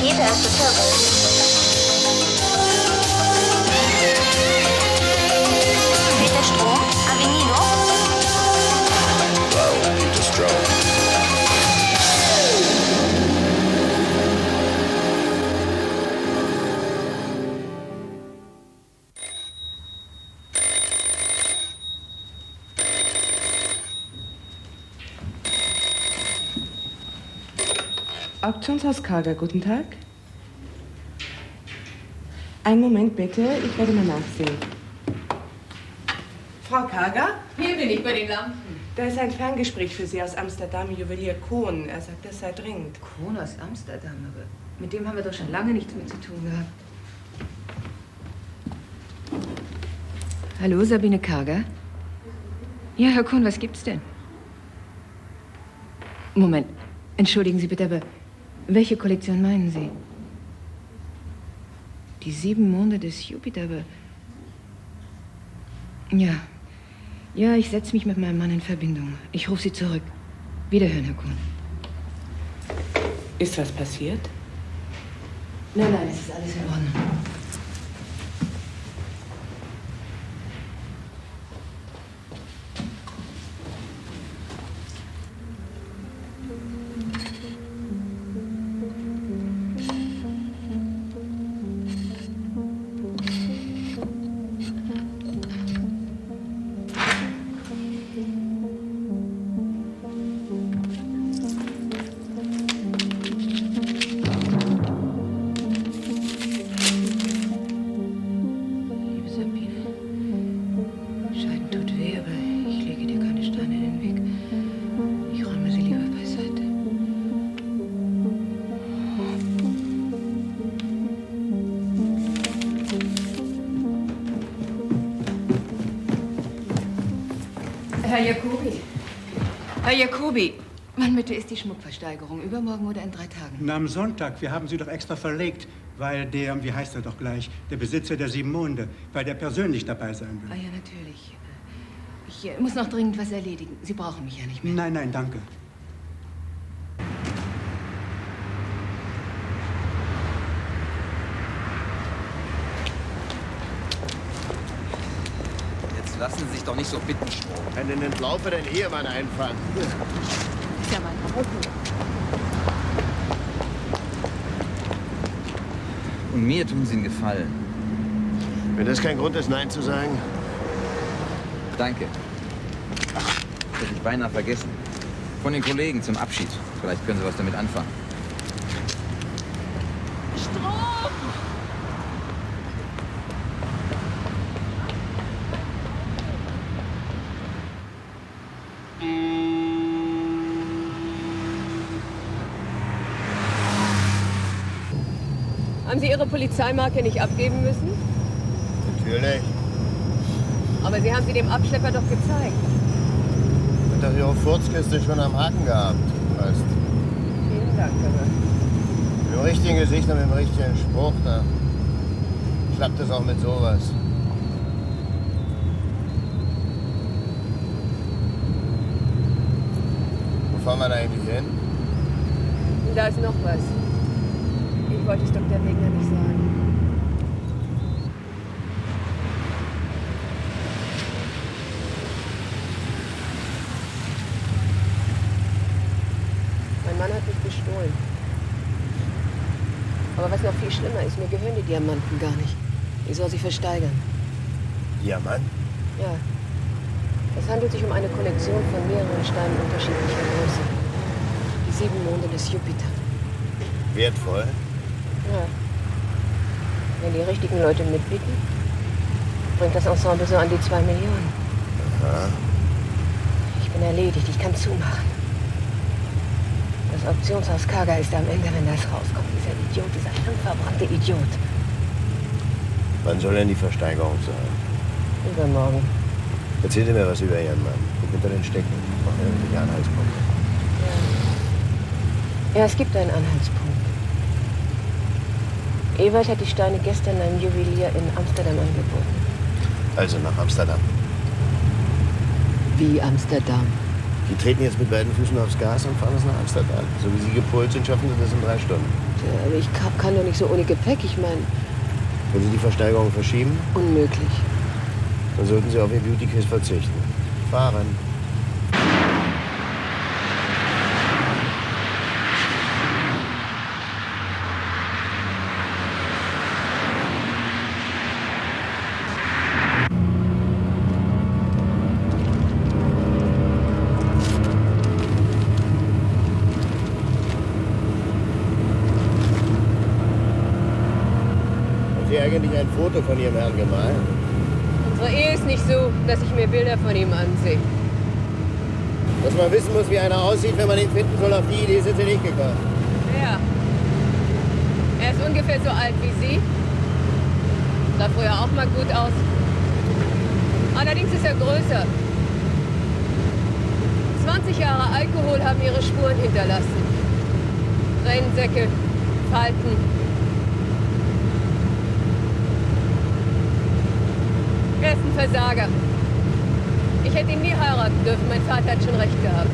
Peter at the service. Peter Strom, Avenino. Wow, Peter Strom. Auktionshaus Kager, guten Tag. Einen Moment bitte, ich werde mal nachsehen. Frau Kager? Hier bin ich bei den Lampen. Da ist ein Ferngespräch für Sie aus Amsterdam, Juwelier Kohn. Er sagt, das sei dringend. Kohn aus Amsterdam, aber mit dem haben wir doch schon lange nichts mehr zu tun gehabt. Hallo, Sabine Kager? Ja, Herr Kohn, was gibt's denn? Moment, entschuldigen Sie bitte, aber welche Kollektion meinen Sie? Die 7 Monde des Jupiter, aber... Ja. Ja, ich setze mich mit meinem Mann in Verbindung. Ich rufe Sie zurück. Wiederhören, Herr Kohn. Ist was passiert? Nein, nein, es ist alles in Ordnung. Herr Jacobi, wann bitte ist die Schmuckversteigerung? Übermorgen oder in 3 Tagen? Na, am Sonntag. Wir haben sie doch extra verlegt, weil der, wie heißt er doch gleich, der Besitzer der 7 Monde, weil der persönlich dabei sein will. Ah ja, natürlich. Ich muss noch dringend was erledigen. Sie brauchen mich ja nicht mehr. Nein, nein, danke. Lassen Sie sich doch nicht so bitten, Strom. Einen entlaufenen Ehemann einfangen. Das ist ja mein Auto. Und mir tun Sie einen Gefallen. Wenn das kein Grund ist, Nein zu sagen. Danke. Das hätte ich beinahe vergessen. Von den Kollegen zum Abschied. Vielleicht können Sie was damit anfangen. Strom! Haben Sie Ihre Polizeimarke nicht abgeben müssen? Natürlich. Aber Sie haben sie dem Abschlepper doch gezeigt. Und doch Ihre Furzkiste schon am Haken gehabt. Weißt. Vielen Dank, aber... Mit dem richtigen Gesicht und mit dem richtigen Spruch, da klappt es auch mit sowas. Wo fahren wir da eigentlich hin? Da ist noch was. Ich wollte es Dr. Wegner nicht sagen. Mein Mann hat mich bestohlen. Aber was noch viel schlimmer ist, mir gehören die Diamanten gar nicht. Ich soll sie versteigern. Diamant? Ja. Es handelt sich um eine Kollektion von mehreren Steinen unterschiedlicher Größe. Die 7 Monde des Jupiter. Wertvoll? Ja. Wenn die richtigen Leute mitbieten, bringt das Ensemble so an die 2 Millionen. Aha. Ich bin erledigt, ich kann zumachen. Das Auktionshaus Kager ist am Ende, wenn das rauskommt. Dieser Idiot, dieser hirnverbrannte Idiot. Wann soll denn die Versteigerung sein? Übermorgen. Erzähl mir was über Ihren Mann. Guck hinter den Stecken. Mach irgendwelche Anhaltspunkte. Ja, es gibt einen Anhaltspunkt. Ewald hat die Steine gestern einem Juwelier in Amsterdam angeboten. Also nach Amsterdam. Wie Amsterdam? Die treten jetzt mit beiden Füßen aufs Gas und fahren es nach Amsterdam. So wie Sie gepolt sind, schaffen Sie das in 3 Stunden. Ja, aber ich kann doch nicht so ohne Gepäck, ich meine... Wenn Sie die Versteigerung verschieben, Unmöglich. dann sollten Sie auf Ihr Beauty-Quiz verzichten. Fahren. Haben Sie eigentlich ein Foto von Ihrem Herrn gemalt? Unsere Ehe ist nicht so, dass ich mir Bilder von ihm ansehe. Dass man wissen muss, wie einer aussieht, wenn man ihn finden soll, auf die Idee sind Sie nicht gekommen. Ja. Er ist ungefähr so alt wie Sie. Sah früher auch mal gut aus. Allerdings ist er größer. 20 Jahre Alkohol haben ihre Spuren hinterlassen. Tränensäcke, Falten. Er ist ein Versager. Ich hätte ihn nie heiraten dürfen. Mein Vater hat schon recht gehabt.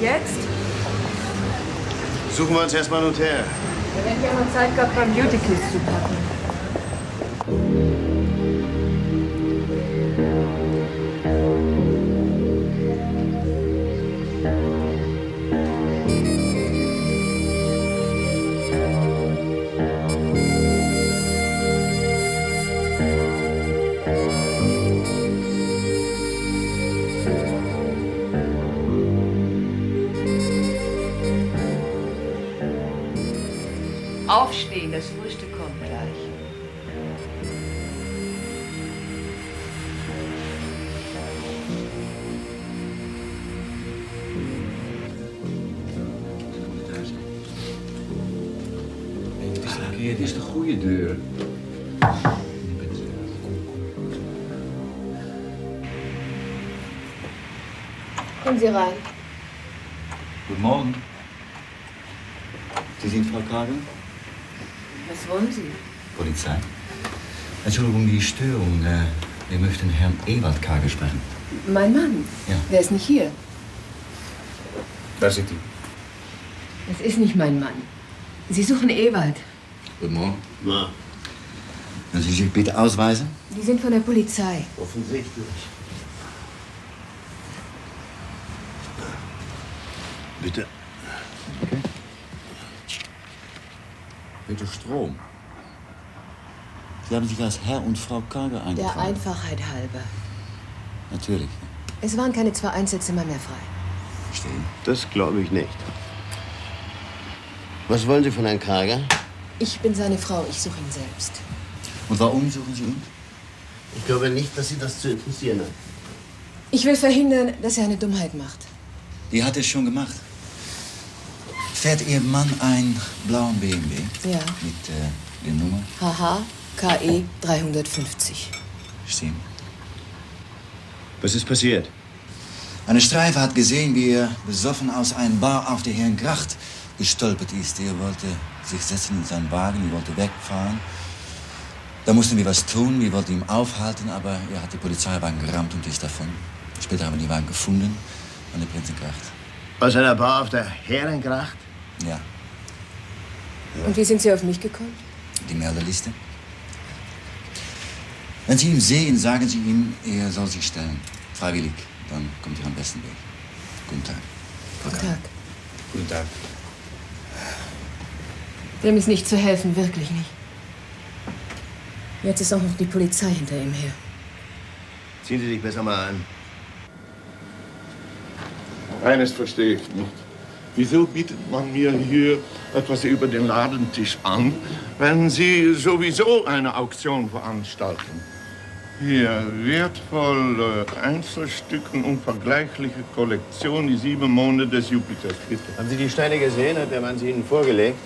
Jetzt? Suchen wir uns erstmal ein Hotel. Wir hätten ja noch Zeit gehabt, beim Beauty-Quiz zu packen. Aufstehen, das Frühstück kommt gleich. Het is de goede deur. Kommen Sie rein. Guten Morgen. Sie sind Frau Kagel? Was wollen Sie? Polizei. Entschuldigung, die Störung. Wir möchten Herrn Ewald Kagel sprechen. Mein Mann. Ja. Der ist nicht hier. Da sind die. Das ist nicht mein Mann. Sie suchen Ewald. Guten Morgen. Na, Können Sie sich bitte ausweisen? Die sind von der Polizei. offensichtlich. Bitte. Bitte Strom. Sie haben sich als Herr und Frau Kagel Der eingetragen. Einfachheit halber. Natürlich. Es waren keine 2 Einzelzimmer mehr frei. Verstehen. Das glaube ich nicht. Was wollen Sie von Herrn Krager? Ich bin seine Frau, ich suche ihn selbst. Und warum suchen Sie ihn? Ich glaube nicht, dass Sie das zu interessieren hat. Ich will verhindern, dass er eine Dummheit macht. Die hat es schon gemacht. Fährt Ihr Mann einen blauen BMW? Ja. Mit der Nummer? HH KE 350. Stimmt. Was ist passiert? Eine Streife hat gesehen, wie er besoffen aus einem Bar auf die Herrengracht gestolpert ist. Er wollte sich setzen in seinen Wagen, er wollte wegfahren. Da mussten wir was tun, wir wollten ihn aufhalten, aber er hat die Polizeiwagen gerammt und ist davon. Später haben wir die Wagen gefunden an der Prinzengracht. Aus einer Bar auf der Herrengracht? Ja, Und wie sind Sie auf mich gekommen? die Meldeliste. Wenn Sie ihn sehen, sagen Sie ihm, er soll sich stellen. Freiwillig, dann kommt er am besten weg. Guten Tag. Guten Tag. Guten Tag. Dem ist nicht zu helfen, wirklich nicht. Jetzt ist auch noch die Polizei hinter ihm her. Ziehen Sie sich besser mal an. Eines verstehe ich nicht. Wieso bietet man mir hier etwas über den Ladentisch an, wenn Sie sowieso eine Auktion veranstalten? Hier, wertvolle Einzelstücken, unvergleichliche Kollektion, die 7 Monde des Jupiters, bitte. Haben Sie die Steine gesehen? Hat der Mann sie Ihnen vorgelegt?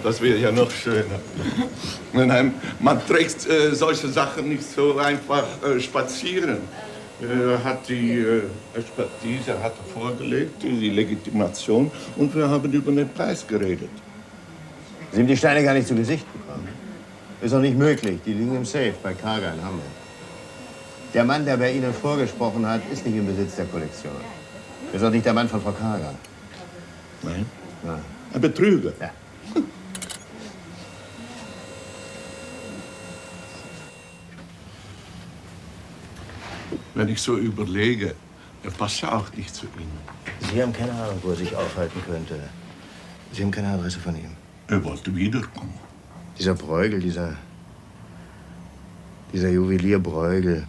Das wäre ja noch schöner. Nein, man trägt solche Sachen nicht so einfach spazieren. Hat die Expertise hat vorgelegt, die Legitimation, und wir haben über den Preis geredet. Sie haben die Steine gar nicht zu Gesicht bekommen. Ist doch nicht möglich. Die liegen im Safe bei Karger in Hamburg. Der Mann, der bei Ihnen vorgesprochen hat, ist nicht im Besitz der Kollektion. Ist auch nicht der Mann von Frau Karger. Nein? Ja. Ein Betrüger? Ja. Wenn ich so überlege, er passt ja auch nicht zu Ihnen. Sie haben keine Ahnung, wo er sich aufhalten könnte. Sie haben keine Adresse von ihm. Er wollte wiederkommen. Dieser Bruegel, dieser Juwelier Bruegel.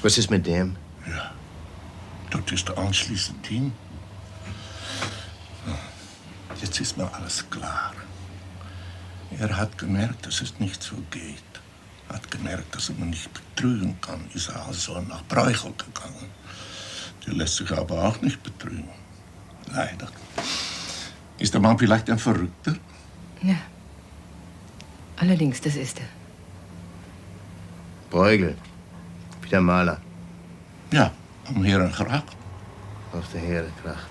Was ist mit dem? Ja, dort ist er anschließend hin. Jetzt ist mir alles klar. Er hat gemerkt, dass es nicht so geht. Hat gemerkt, dass er mich nicht betrügen kann. Ist er also nach Bruegel gegangen. Der lässt sich aber auch nicht betrügen. Leider. Ist der Mann vielleicht ein Verrückter? Ja. Allerdings, das ist er. Bruegel. Wie der Maler. Ja, am Herengracht. Auf der Herengracht.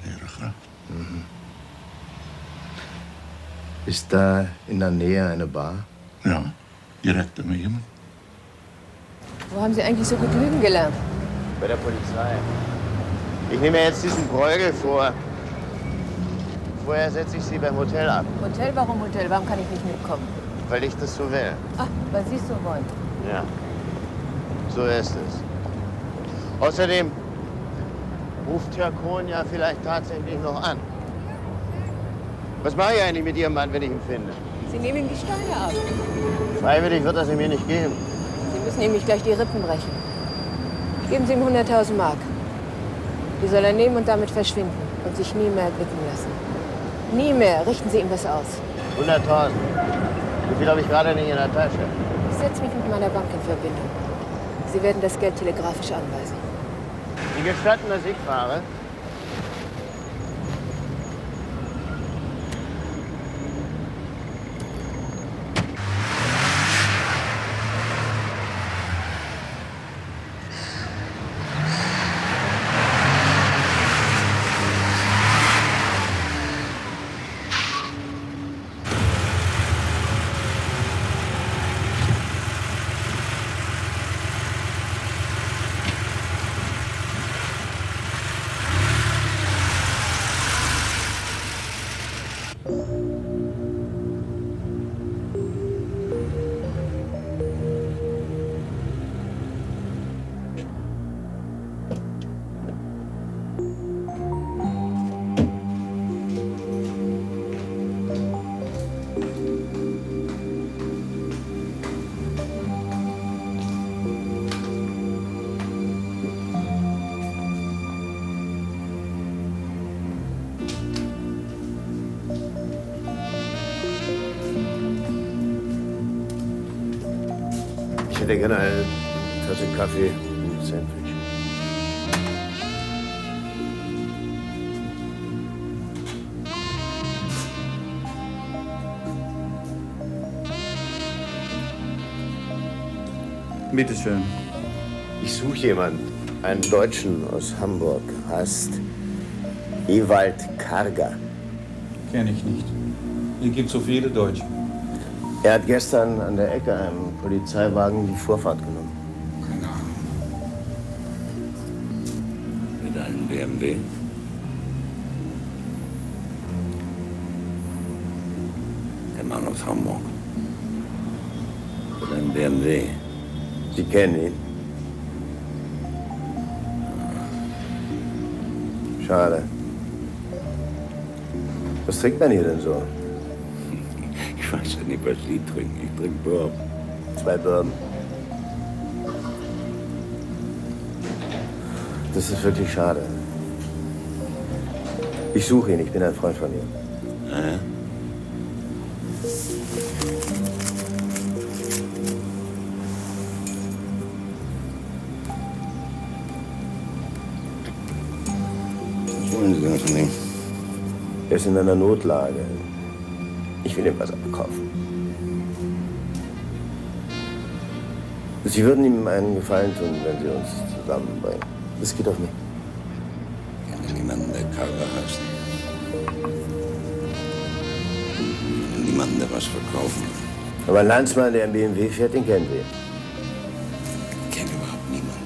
Herengracht. Mhm. Ist da in der Nähe eine Bar? Ja, direkt daneben. Wo haben Sie eigentlich so gut lügen gelernt? Bei der Polizei. Ich nehme jetzt diesen Bruegel vor. Vorher setze ich Sie beim Hotel ab, Hotel? Warum Hotel? Warum kann ich nicht mitkommen? weil ich das so will. Ach, weil Sie es so wollen. Ja, so ist es. Außerdem ruft Herr Kohn ja vielleicht tatsächlich noch an. Was mache ich eigentlich mit Ihrem Mann, wenn ich ihn finde? Sie nehmen ihm die Steine ab. Freiwillig wird das ihm mir nicht geben. Sie müssen ihm nicht gleich die Rippen brechen. Geben Sie ihm 100.000 Mark. Die soll er nehmen und damit verschwinden und sich nie mehr blicken lassen. Nie mehr. Richten Sie ihm was aus. 100.000. Wie viel habe ich gerade nicht in der Tasche? Ich setze mich mit meiner Bank in Verbindung. Sie werden das Geld telegrafisch anweisen. Sie gestatten, dass ich fahre? Ich hätte gerne eine Tasse Kaffee und ein Sandwich. Bitte schön. Ich suche jemanden, einen Deutschen aus Hamburg, heißt Ewald Karger. Kenn ich nicht. Hier gibt's so viele Deutsche. Er hat gestern an der Ecke einem Polizeiwagen die Vorfahrt genommen. Keine Ahnung. Mit einem BMW? Der Mann aus Hamburg. Mit einem BMW. Sie kennen ihn. Schade. Was trinkt man hier denn so? Ich Ich weiß ja nicht, was Sie trinken. Ich trinke Bourbon. 2 Bourbon. Das ist wirklich schade. Ich suche ihn, ich bin ein Freund von ihm. Ja? Was wollen Sie denn von ihm? Er ist in einer Notlage. Ich will ihm was abkaufen. Sie würden ihm einen Gefallen tun, wenn Sie uns zusammenbringen. Das geht auf mich. Ich kenne niemanden, der Karger heißt. Ich kenne niemanden, der was verkaufen kann. Aber ein Landsmann, der im BMW fährt, den kennen wir. Ich kenne überhaupt niemanden.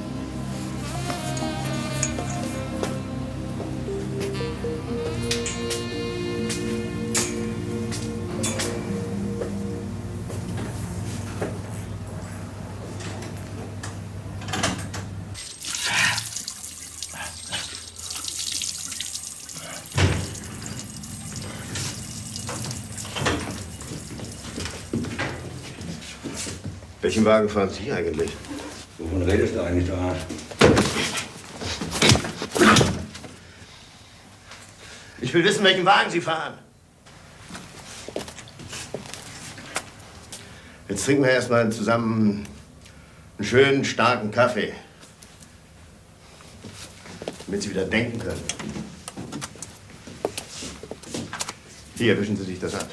Welchen Wagen fahren Sie eigentlich? Wovon redest du eigentlich, du Arsch? Ich will wissen, welchen Wagen Sie fahren. Jetzt trinken wir erstmal zusammen einen schönen, starken Kaffee. Damit Sie wieder denken können. Hier, wischen Sie sich das ab.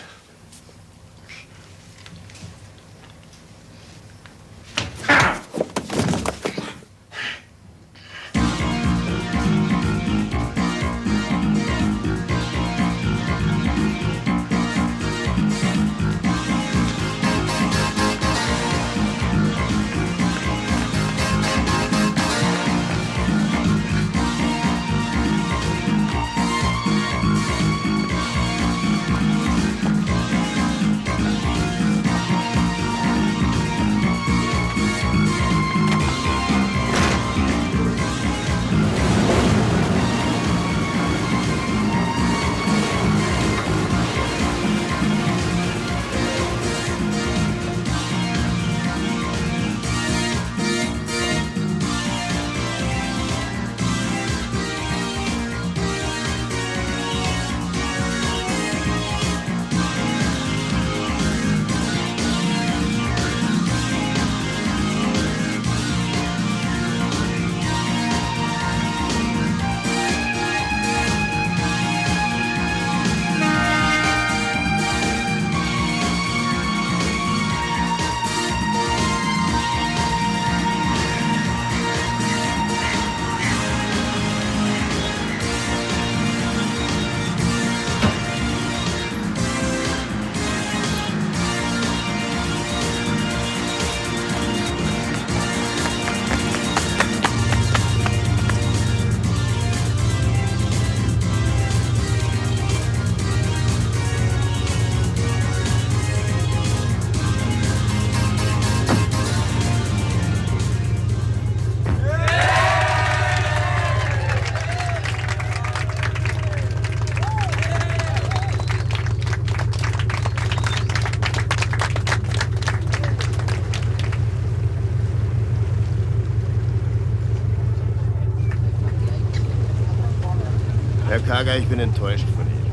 Herr Karger, ich bin enttäuscht von Ihnen.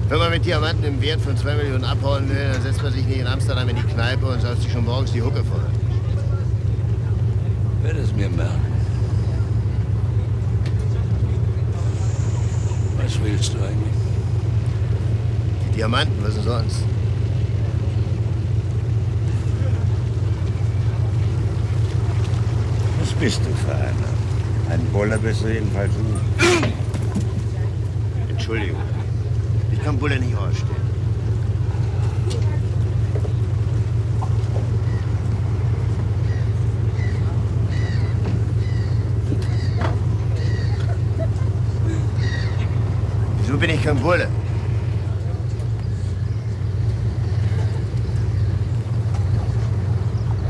Wenn man mit Diamanten im Wert von 2 Millionen abhauen will, dann setzt man sich nicht in Amsterdam in die Kneipe und saugt sich schon morgens die Hucke voll. Ich werde es mir merken. Was willst du eigentlich? Die Diamanten, was denn sonst? Was bist du für einer? Ein Bulle bist du jedenfalls nicht. Entschuldigung. Ich kann Bulle nicht ausstehen. Wieso bin ich kein Bulle?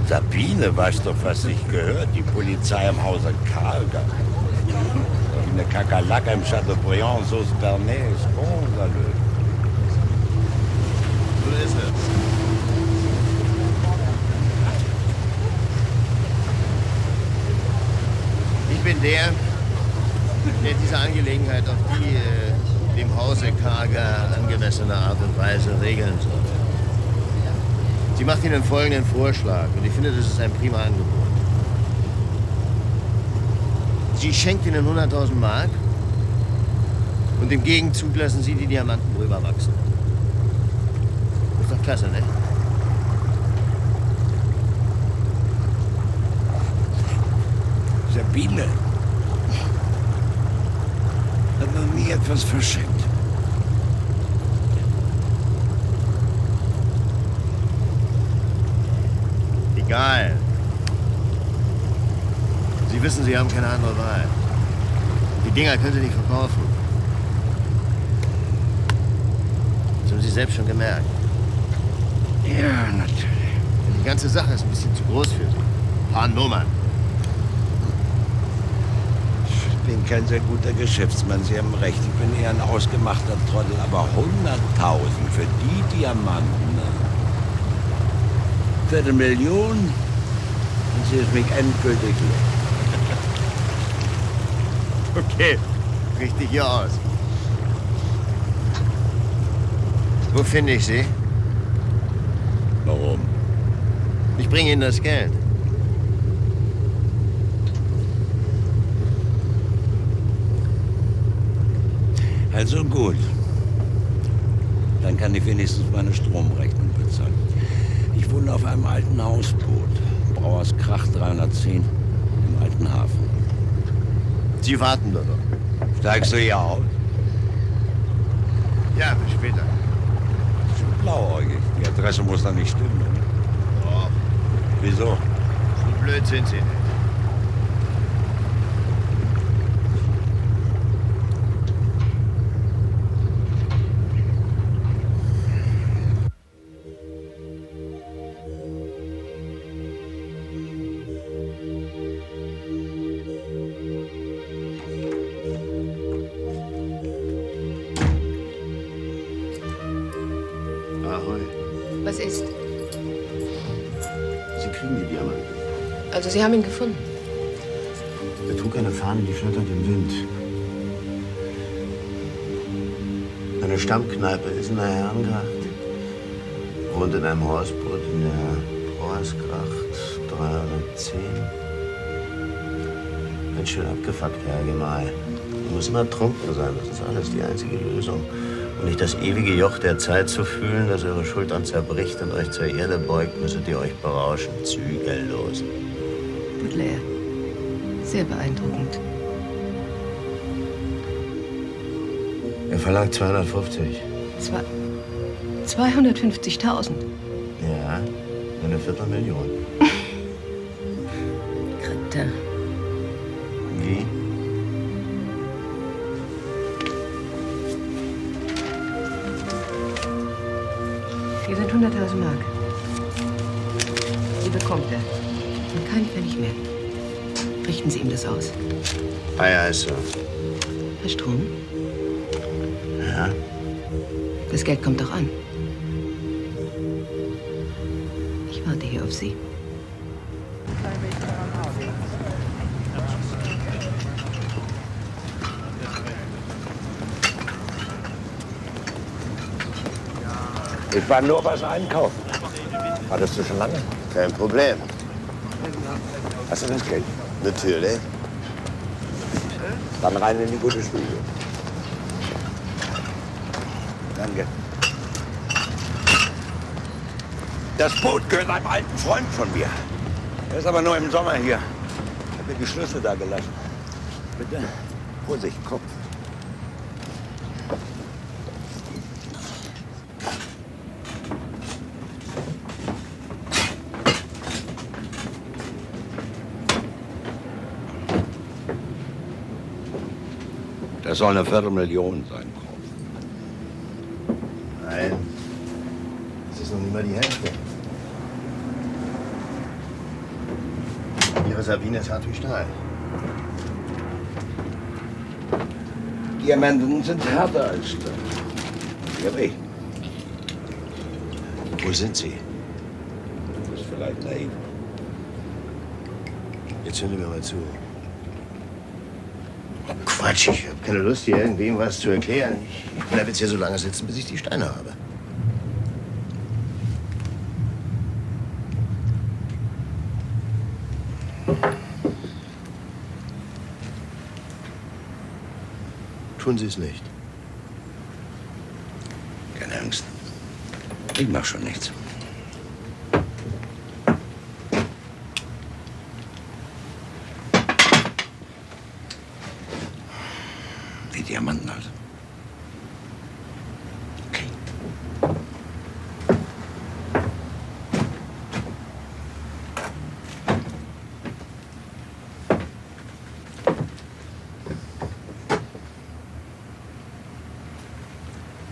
Sabine, weißt doch, was sich gehört? Die Polizei im Hause Karger. Eine Kakerlake im Chateaubriand, Sauce Bernays, scandaleux. So ist es. Ich bin der diese Angelegenheit auf die dem Hause Karger angemessene Art und Weise regeln soll. Sie macht Ihnen folgenden Vorschlag und ich finde, das ist ein prima Angebot. Sie schenkt Ihnen 100.000 Mark und im Gegenzug lassen Sie die Diamanten drüber wachsen. Ist doch klasse, ne? Sabine hat noch nie etwas verschenkt. Egal. Sie wissen, Sie haben keine andere Wahl. Die Dinger können Sie nicht verkaufen. Das haben Sie selbst schon gemerkt. Ja, natürlich. Die ganze Sache ist ein bisschen zu groß für Sie. Ein paar Nummern. Ich bin kein sehr guter Geschäftsmann, Sie haben recht. Ich bin eher ein ausgemachter Trottel, aber 100.000 für die Diamanten. Viertelmillion und sie ist mich endgültig los. Okay, richtig hier aus. Wo finde ich Sie? Warum? Ich bringe Ihnen das Geld. Also gut. Dann kann ich wenigstens meine Stromrechnung bezahlen. Ich wohne auf einem alten Hausboot. Brauers Krach 310 im alten Hafen. Sie warten da doch. Steigst du hier aus? Ja, bis später. Schon blauäugig. Die Adresse muss doch nicht stimmen, oder? Doch. Wieso? So blöd sind Sie nicht. Ahoi. Was ist? Sie kriegen die Diamanten. Also, Sie haben ihn gefunden. Er trug eine Fahne, die flattert im Wind. Eine Stammkneipe ist in der Herrengracht. Wohnt in einem Hausboot in der Brauersgracht 310. Ein schön abgefuckter Herr Gemahl. Du musst immer trunken sein, das ist alles die einzige Lösung. Und nicht das ewige Joch der Zeit zu fühlen, das eure Schultern zerbricht und euch zur Erde beugt, müsstet ihr euch berauschen, zügellos. Baudelaire. Sehr beeindruckend. Er verlangt 250. 250.000. Ja, eine Viertelmillion. Kretin. Wie? Hier sind 100.000 Mark. Die bekommt er. Und kein Pfennig mehr. Richten Sie ihm das aus. Aye, Sir. Herr Strom, Ja? das Geld kommt doch an. Ich warte hier auf Sie. Ich war nur was einkaufen. Hattest du schon lange? Kein Problem. Hast du das Geld? Natürlich. Dann rein in die gute Stube. Danke. Das Boot gehört einem alten Freund von mir. Er ist aber nur im Sommer hier. Ich habe mir die Schlüssel da gelassen. Bitte. Vorsicht, Kopf. Das soll eine Viertelmillion sein. Nein. Das ist noch nicht mal die Hälfte. Ihre Sabine ist hart wie Stahl. Diamanten sind härter als Stahl. Ja, recht. Wo sind Sie? Das ist vielleicht naiv. Jetzt hören Sie mir mal zu. Quatsch, ich habe keine Lust, hier irgendwem was zu erklären. Ich bleibe jetzt hier so lange sitzen, bis ich die Steine habe. Tun Sie es nicht. Keine Angst. Ich mach schon nichts. Die Diamanten halt. Okay.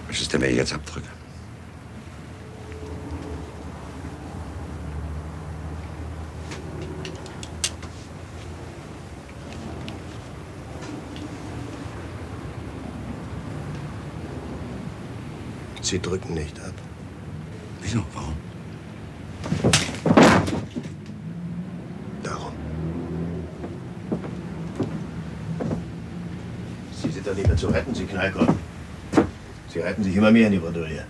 Was ist denn, wenn ich jetzt abdrücke? Sie drücken nicht ab. Wieso? Warum? Darum. Sie sind doch nicht mehr zu retten, Sie Knallkopf. Sie reiten sich immer mehr in die Bredouille.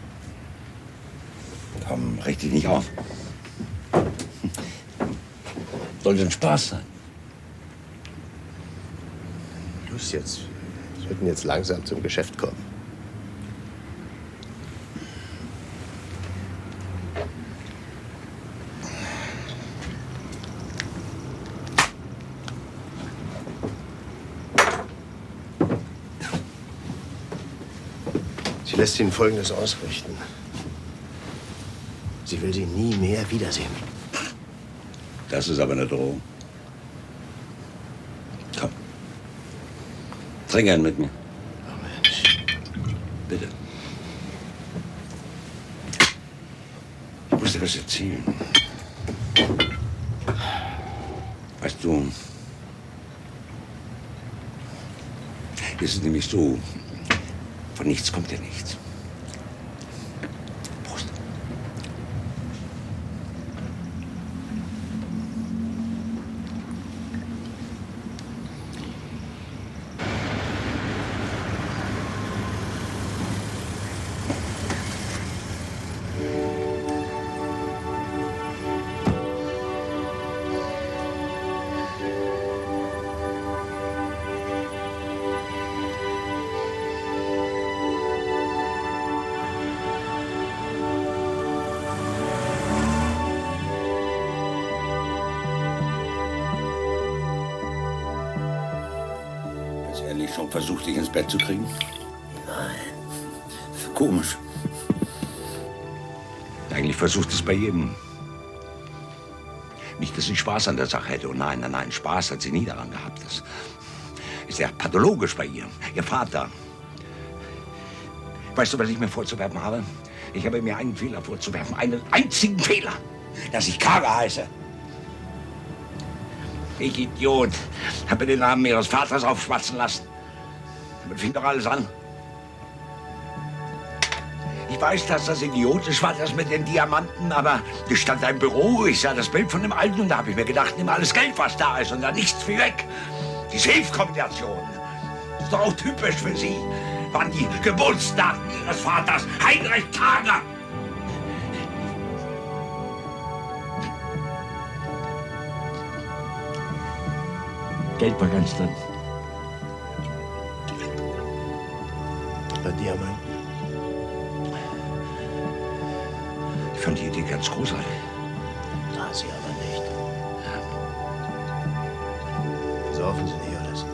Komm, reg dich nicht auf. Soll denn Spaß sein? Los jetzt. Wir sollten jetzt langsam zum Geschäft kommen. Sie lässt Ihnen Folgendes ausrichten. Sie will Sie nie mehr wiedersehen. Das ist aber eine Drohung. Komm. Trink einen mit mir. Oh Mensch. Bitte. Ich muss dir was erzählen. Weißt du, es ist nämlich so, von nichts kommt ja nichts. Prost. Schon versucht, dich ins Bett zu kriegen? Nein. Komisch. Eigentlich versucht es bei jedem. Nicht, dass sie Spaß an der Sache hätte. Oh nein, nein, nein, Spaß hat sie nie daran gehabt. Das ist ja pathologisch bei ihr. Ihr Vater. Weißt du, was ich mir vorzuwerfen habe? Ich habe mir einen Fehler vorzuwerfen. Einen einzigen Fehler. Dass ich Kager heiße. Ich Idiot. Habe den Namen ihres Vaters aufschwatzen lassen. Damit fing doch alles an. Ich weiß, dass das idiotisch war, das mit den Diamanten, aber es stand ein Büro, ich sah das Bild von dem Alten und da habe ich mir gedacht, nimm alles Geld, was da ist und dann nichts wie weg. Die Safe-Kombination. Das ist doch auch typisch für Sie. Waren die Geburtsdaten Ihres Vaters, Heinrich Kager. Geld war ganz drin. Bei Diamanten. Ich fand die Idee ganz großartig. Da Sie aber nicht. Ja. Saufen Sie nicht alles.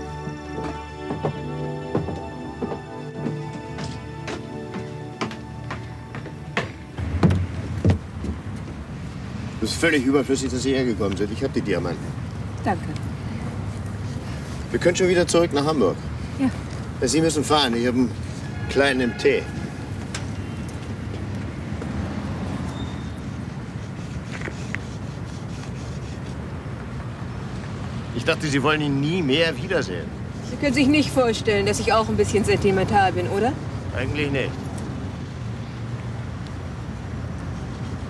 Es ist völlig überflüssig, dass Sie hergekommen sind. Ich habe die Diamanten. Danke. Wir können schon wieder zurück nach Hamburg. Ja. Sie müssen fahren. Ich habe einen kleinen im Tee. Ich dachte, Sie wollen ihn nie mehr wiedersehen. Sie können sich nicht vorstellen, dass ich auch ein bisschen sentimental bin, oder? Eigentlich nicht.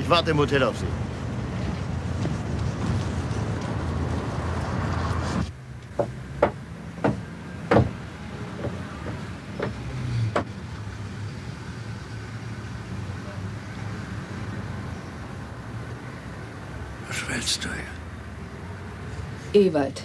Ich warte im Hotel auf Sie. Was willst du hier? Ewald.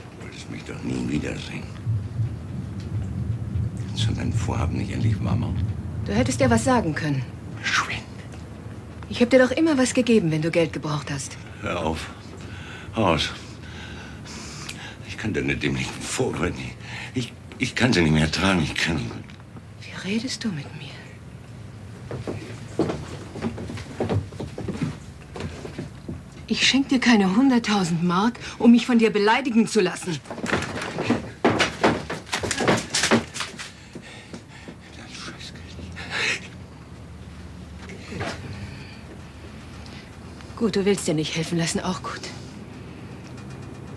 Du wolltest mich doch nie wiedersehen. Kannst du dein Vorhaben nicht endlich wahr machen? Du hättest ja was sagen können. Schwind. Ich hab dir doch immer was gegeben, wenn du Geld gebraucht hast. Hör auf. Aus. Ich kann deine dämlichen Vorwürfe nicht. Ich kann sie nicht mehr tragen. Ich kann nicht mehr. Wie redest du mit mir? Ich schenk dir keine 100.000 Mark, um mich von dir beleidigen zu lassen. Gut, du willst dir nicht helfen lassen, auch gut.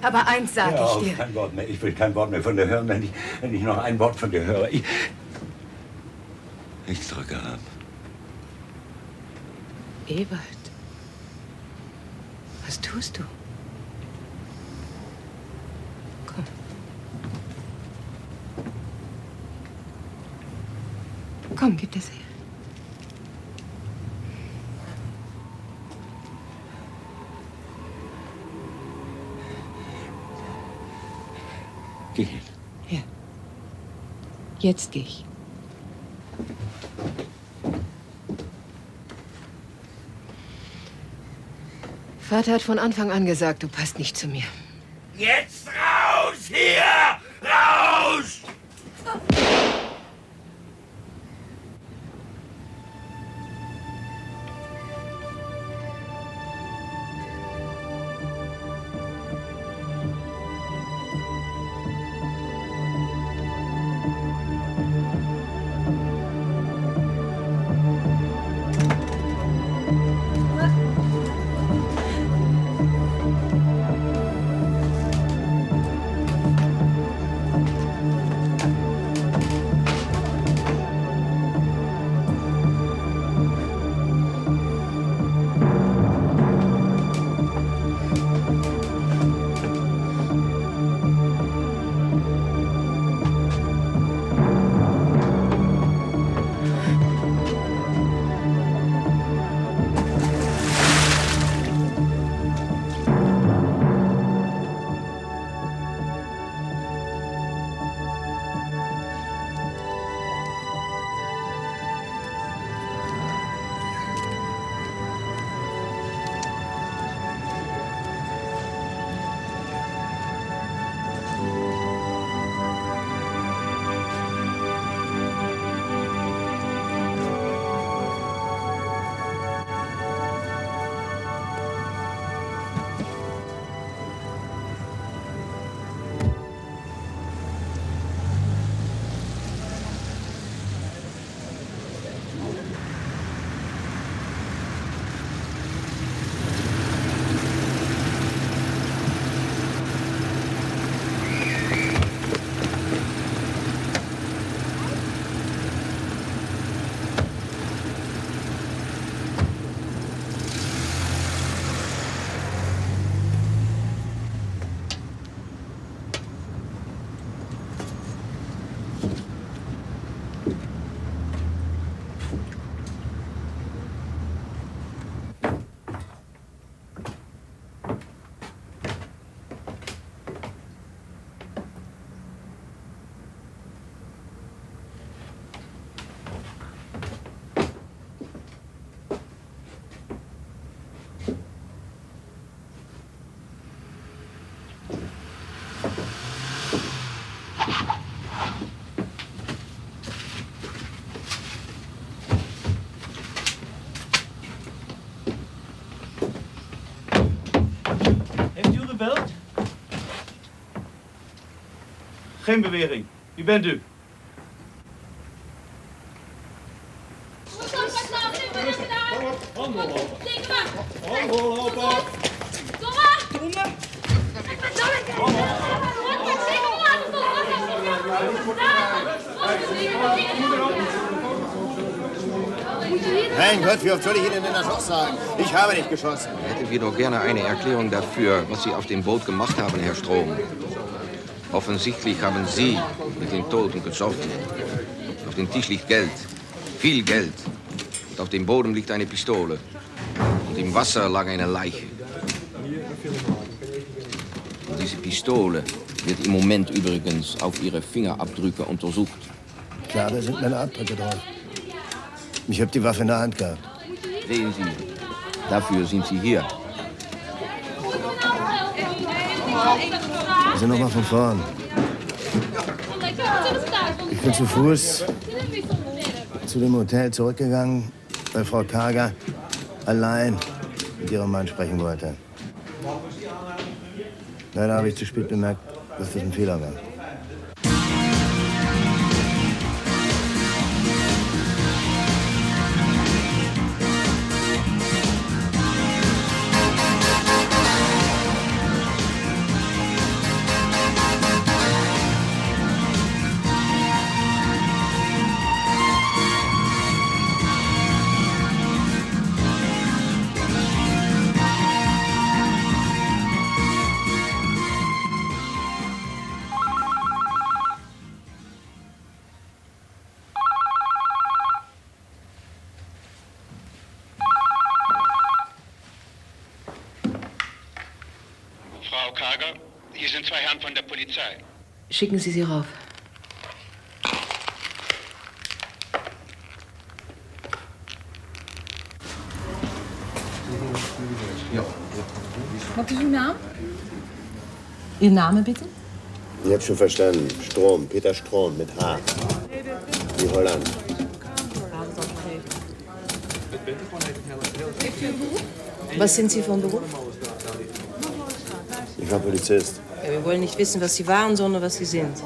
Aber eins sage ich dir. Kein Wort mehr. Ich will kein Wort mehr von dir hören, wenn ich noch ein Wort von dir höre. Ich drücke ab. Ewald, was tust du? Komm. Komm, gib das her. Geh hin. Ja. Jetzt geh ich. Vater hat von Anfang an gesagt, du passt nicht zu mir. Jetzt raus hier! Raus! gebeld? Geen bewering. Wie bent u? Handen lopen. Handen lopen. Domme! Mein Gott, wie oft soll ich Ihnen denn das auch sagen? Ich habe nicht geschossen. Hätten wir doch gerne eine Erklärung dafür, was Sie auf dem Boot gemacht haben, Herr Strom. Offensichtlich haben Sie mit den Toten gesoffen. Auf dem Tisch liegt Geld. Viel Geld. Und auf dem Boden liegt eine Pistole. Und im Wasser lag eine Leiche. Und diese Pistole wird im Moment übrigens auf Ihre Fingerabdrücke untersucht. Klar, da sind meine Abdrücke drauf. Ich habe die Waffe in der Hand gehabt. Sehen Sie, dafür sind Sie hier. Also noch mal von vorn. Ich bin zu Fuß zu dem Hotel zurückgegangen, weil Frau Karger allein mit ihrem Mann sprechen wollte. Leider habe ich zu spät bemerkt, dass das ein Fehler war. Frau Karger, hier sind zwei Herren von der Polizei. Schicken Sie sie rauf. Wat is uw naam? Ihr Name bitte? Ich habe schon verstanden. Strom, Peter Strom mit H. Wie Holland. Was sind Sie von Beruf? Ich war Polizist. Ja, wir wollen nicht wissen, was Sie waren, sondern was Sie sind.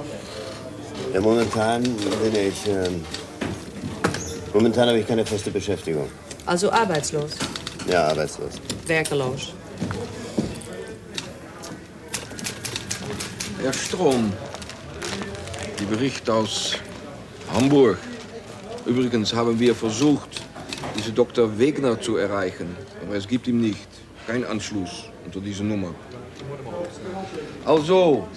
Ja, momentan habe ich keine feste Beschäftigung. Also arbeitslos, Ja, arbeitslos. werkeloos. Herr Strom, die Bericht aus Hamburg. Übrigens haben wir versucht, diese Dr. Wegner zu erreichen. Aber es gibt ihm nicht. Kein Anschluss unter diese Nummer. Also,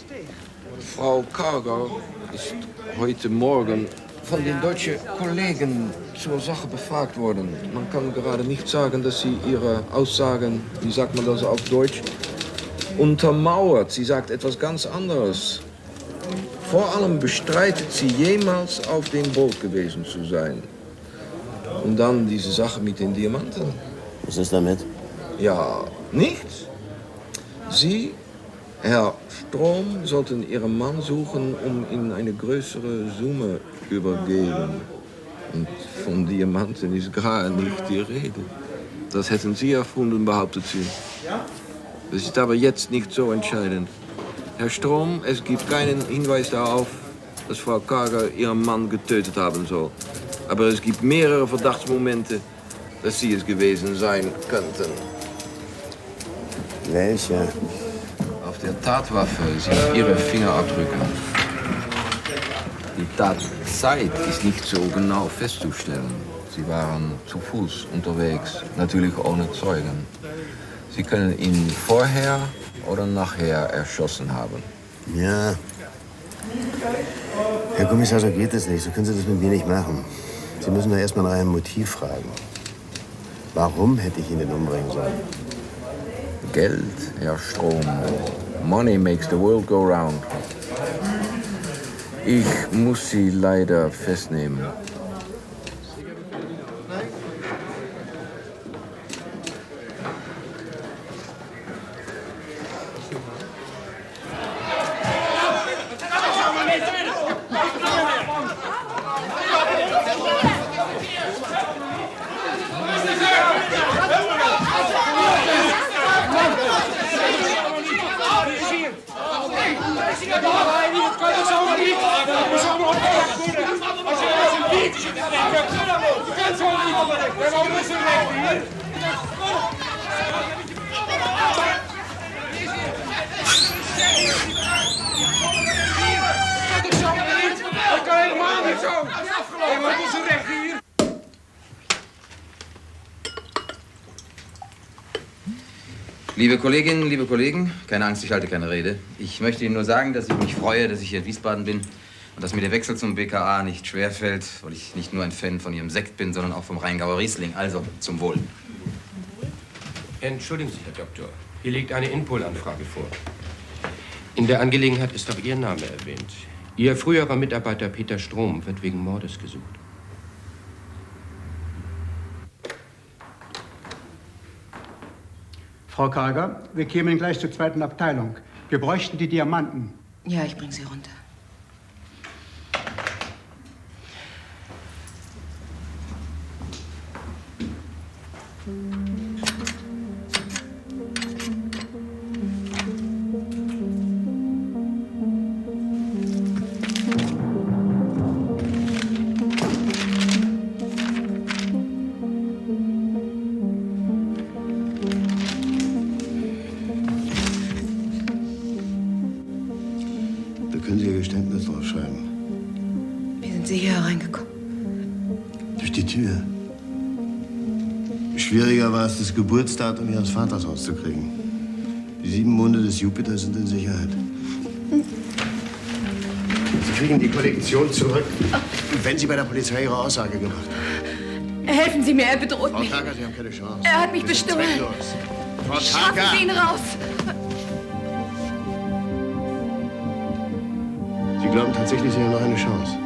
Frau Karger ist heute Morgen von den deutschen Kollegen zur Sache befragt worden. Man kann gerade nicht sagen, dass sie ihre Aussagen, wie sagt man das auf Deutsch, untermauert. Sie sagt etwas ganz anderes. Vor allem bestreitet sie, jemals auf dem Boot gewesen zu sein. Und dann diese Sache mit den Diamanten. Was ist damit? Ja, nichts. Sie, Herr Strom, sollten Ihren Mann suchen, um ihm eine größere Summe übergeben. Und von Diamanten ist gar nicht die Rede. Das hätten Sie erfunden, behauptet sie. Das ist aber jetzt nicht so entscheidend. Herr Strom, es gibt keinen Hinweis darauf, dass Frau Karger ihren Mann getötet haben soll. Aber es gibt mehrere Verdachtsmomente, dass Sie es gewesen sein könnten. Welche? Auf der Tatwaffe sind Ihre Fingerabdrücke. Die Tatzeit ist nicht so genau festzustellen. Sie waren zu Fuß unterwegs, natürlich ohne Zeugen. Sie können ihn vorher oder nachher erschossen haben. Ja. Herr Kommissar, so geht das nicht. So können Sie das mit mir nicht machen. Sie müssen doch erstmal nach einem Motiv fragen. Warum hätte ich ihn denn umbringen sollen? Geld, Herr Strom. Money makes the world go round. Ich muss Sie leider festnehmen. Dat kan helemaal niet zo. Hey, wat is er weg hier? Liebe Kolleginnen, liebe Kollegen, keine Angst, ich halte keine Rede. Ich möchte Ihnen nur sagen, dass ich mich freue, dass ich hier in Wiesbaden bin und dass mir der Wechsel zum BKA nicht schwerfällt, weil ich nicht nur ein Fan von Ihrem Sekt bin, sondern auch vom Rheingauer Riesling. Also, zum Wohl. Entschuldigen Sie, Herr Doktor. Hier liegt eine Inpol-Anfrage vor. In der Angelegenheit ist auch Ihr Name erwähnt. Ihr früherer Mitarbeiter Peter Strom wird wegen Mordes gesucht. Frau Karger, wir kämen gleich zur zweiten Abteilung. Wir bräuchten die Diamanten. Ja, ich bring sie runter. Können Sie Ihr Geständnis draufschreiben? Wie sind Sie hier hereingekommen? Durch die Tür. Schwieriger war es, das Geburtsdatum Ihres Vaters rauszukriegen. Die 7 Monde des Jupiter sind in Sicherheit. Sie kriegen die Kollektion zurück, wenn Sie bei der Polizei Ihre Aussage gemacht haben. Helfen Sie mir, er bedroht Frau mich. Karger, Sie haben keine Chance. Er hat mich Wir sind bestohlen. zwecklos. Frau Schaffen Karger! Sie ihn raus. Sie glauben tatsächlich, Sie haben noch eine Chance.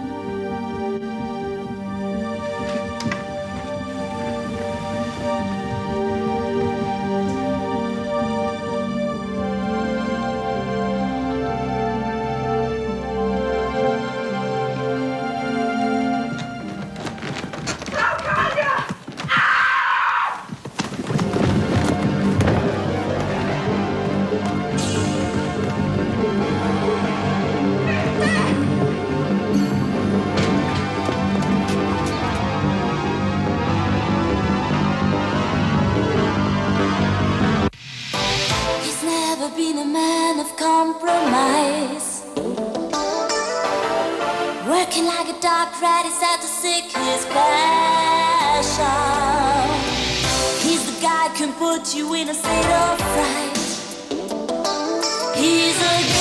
Been a man of compromise, working like a dark rat, he's out to seek his passion. He's the guy who can put you in a state of fright. He's a